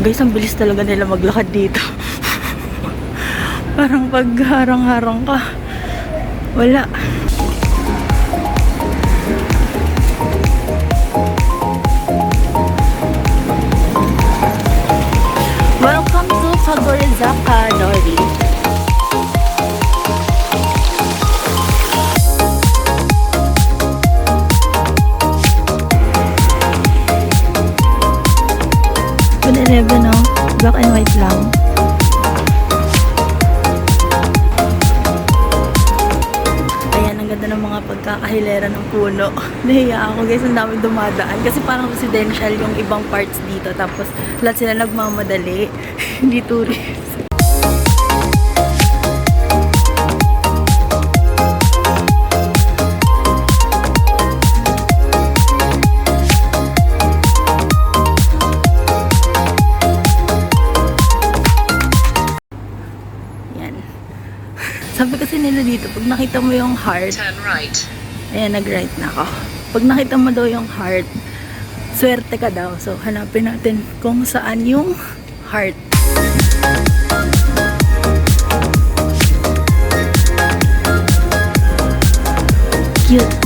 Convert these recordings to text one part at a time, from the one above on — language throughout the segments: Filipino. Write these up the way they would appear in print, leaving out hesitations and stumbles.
Guys, ang bilis talaga nila maglakad dito. Parang pag harang-harang ka, wala. Welcome to Kagorizaka, Nori. No? Black and white lang. Ayan, ang ganda ng mga pagkakahilera ng puno. Nahiya ako guys, ang daming dumadaan. Kasi parang residential yung ibang parts dito. Tapos lahat sila nagmamadali. Hindi tourist. Sabi kasi nila dito, pag nakita mo yung heart, turn right. Ayan, nag-right na ako. Pag nakita mo daw yung heart, swerte ka daw. So, hanapin natin kung saan yung heart. Cute.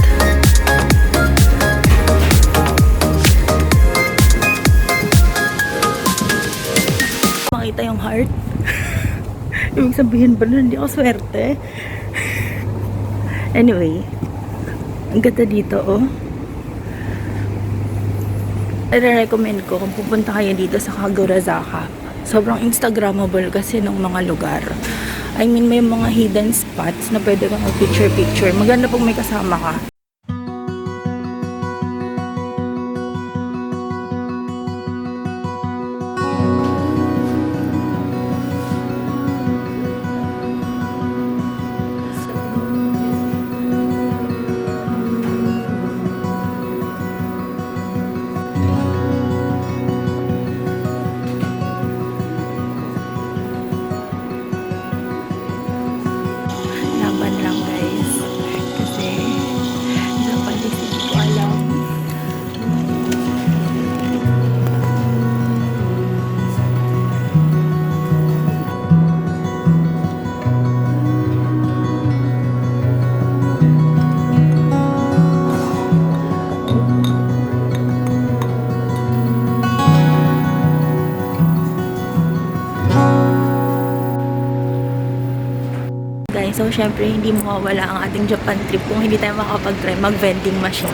Makita yung heart. Ibig sabihin ba na hindi ako swerte? Anyway, ang ganda dito, oh. I-recommend ko kung pupunta kayo dito sa Kagorizaka. Sobrang Instagrammable kasi ng mga lugar. I mean, may mga hidden spots na pwede kang picture-picture. Maganda pag may kasama ka. So, syempre, hindi mawawala ang ating Japan trip kung hindi tayo makapag-try mag-vending machine.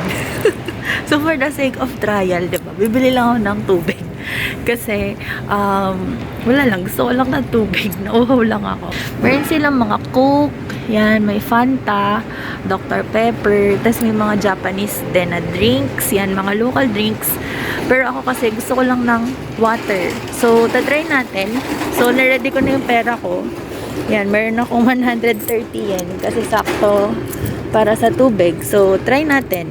So, for the sake of trial, diba? Bibili lang ako ng tubig. Kasi, wala lang. Gusto ko lang ng tubig. Nauhaw lang ako. Meron silang mga Coke. Yan, may Fanta, Dr. Pepper. Tapos may mga Japanese din na drinks. Yan, mga local drinks. Pero ako kasi gusto ko lang ng water. So, tatry natin. So, na-ready ko na yung pera ko. Yan, meron akong 130 yen kasi sakto para sa tubig. So, try natin.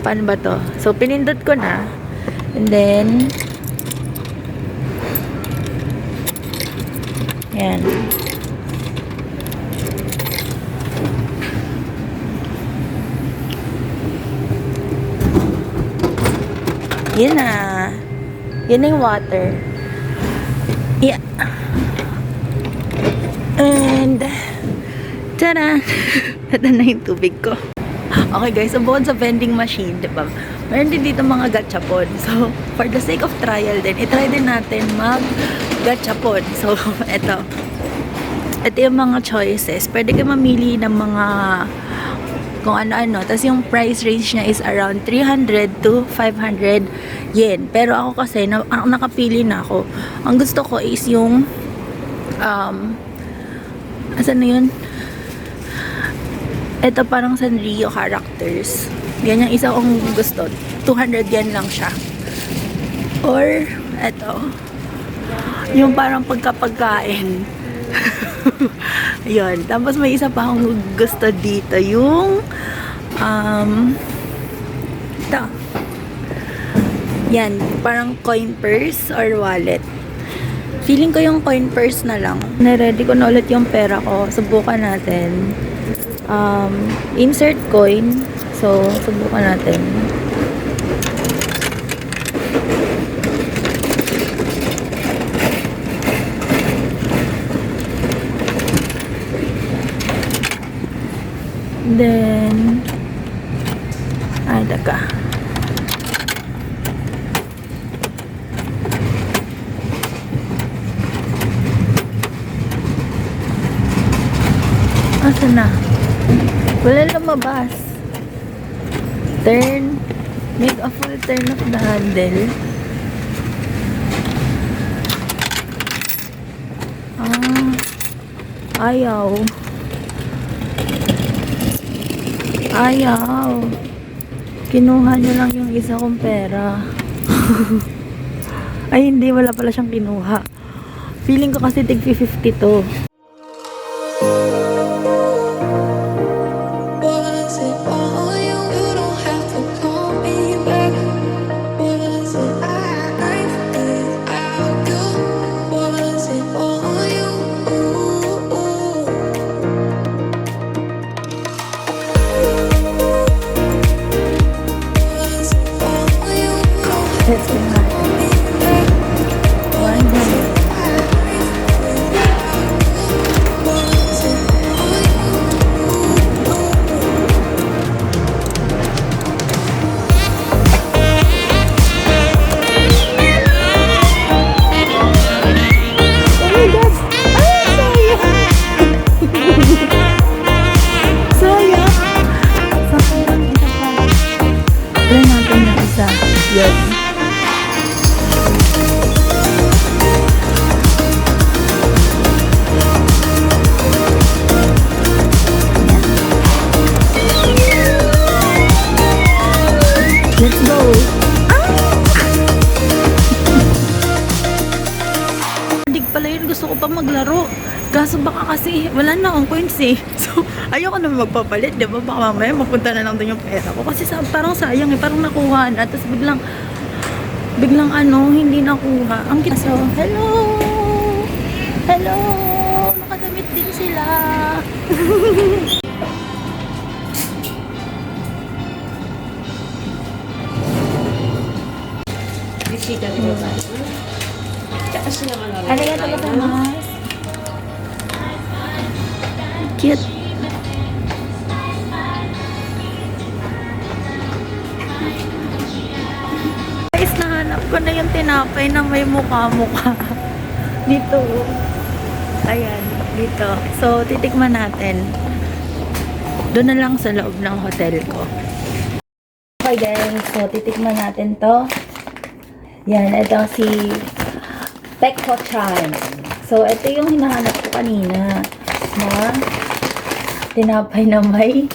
Paano ba to? So, pinindot ko na. And then, yan. Yan na. Yan na yung water. Yeah. And, tada! Ito na yung tubig ko. Okay guys, so bukod sa vending machine, diba? Meron din dito mga gachapon. So, for the sake of trial din, itry din natin mag-gachapon. So, ito. Ito yung mga choices. Pwede kayo mamili ng mga kung ano-ano. Tapos yung price range niya is around 300 to 500 yen. Pero ako kasi, nakapili na ako. Ang gusto ko is yung asan na yun? Ito parang Sanrio characters. Yan yung isa kong gusto. 200 yen lang siya. Or, eto, yung parang pagkapagkain. Yun. Tapos may isa pa akong gusto dito. Yung, ito. Yan. Parang coin purse or wallet. Feeling ko yung coin purse na lang. Naready ko na ulit yung pera ko. Subukan natin. Insert coin. So, subukan natin. Then, ay, daga. Asa na? Wala lumabas. Turn. Make a full turn of the handle. Ayaw. Ayaw. Kinuha niya lang yung isa kong pera. Ay, hindi. Wala pala siyang kinuha. Feeling ko kasi tig 50 to. Let's go na. 100. Try natin yung isa. Yun. Let's go! Hindi pala yun. Gusto ko pa maglaro. Kaso baka kasi wala na akong coins eh. So, ayoko na magpapalit, diba? Baka mamaya mapunta na lang doon yung pera ko. Kasi parang sayang eh. Parang nakuha na. Tapos biglang ano, hindi nakuha. Ang so, hello! Hello! Nakadamit din sila. Arigatou gozaimasu. Cute. Guys, nahanap ko na yung tinapay na may mukha-mukha. Dito. Ayan, dito. So, titikman natin. Doon na lang sa loob ng hotel ko. Okay guys, so titikman natin to. Yan, ito si Pekko-chan. So, ito yung hinahanap ko kanina na tinapay na may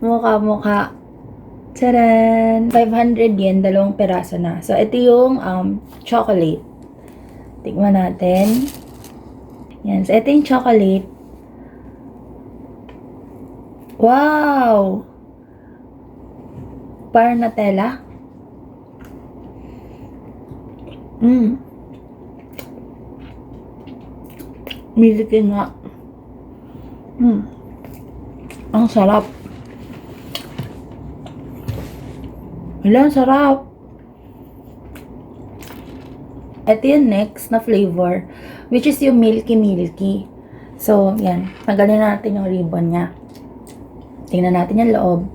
mukha-mukha. Tcharan! 500 yen, 2 peraso na. So, ito yung chocolate. Tikman natin. Yan. So, ito yung chocolate. Wow! Parang Nutella. Milky nga. Ang sarap. Wala, ang sarap. Ito yung next na flavor, which is yung milky. So, yan. Tanggalin natin yung ribbon niya. Tingnan natin yung loob.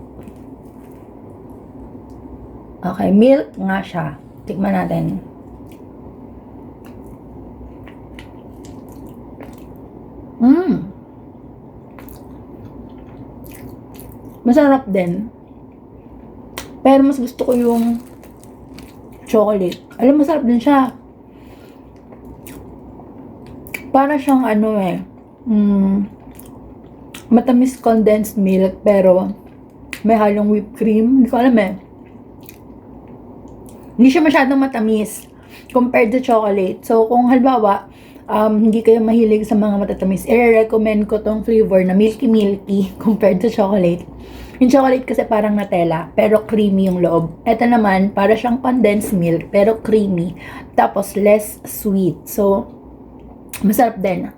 Okay, milk nga siya. Tikman natin. Masarap din. Pero mas gusto ko yung chocolate. Alam, masarap din siya. Para siyang ano eh. Matamis condensed milk pero may halong whipped cream. Hindi ko alam eh. Hindi siya masyadong matamis. compared to chocolate. So, kung halimbawa, hindi kayo mahilig sa mga matatamis, i-recommend ko tong flavor na milky milky compared to chocolate. Yung chocolate kasi parang Nutella, pero creamy yung loob. Ito naman, para siyang condensed milk, pero creamy. Tapos, less sweet. So, masarap din.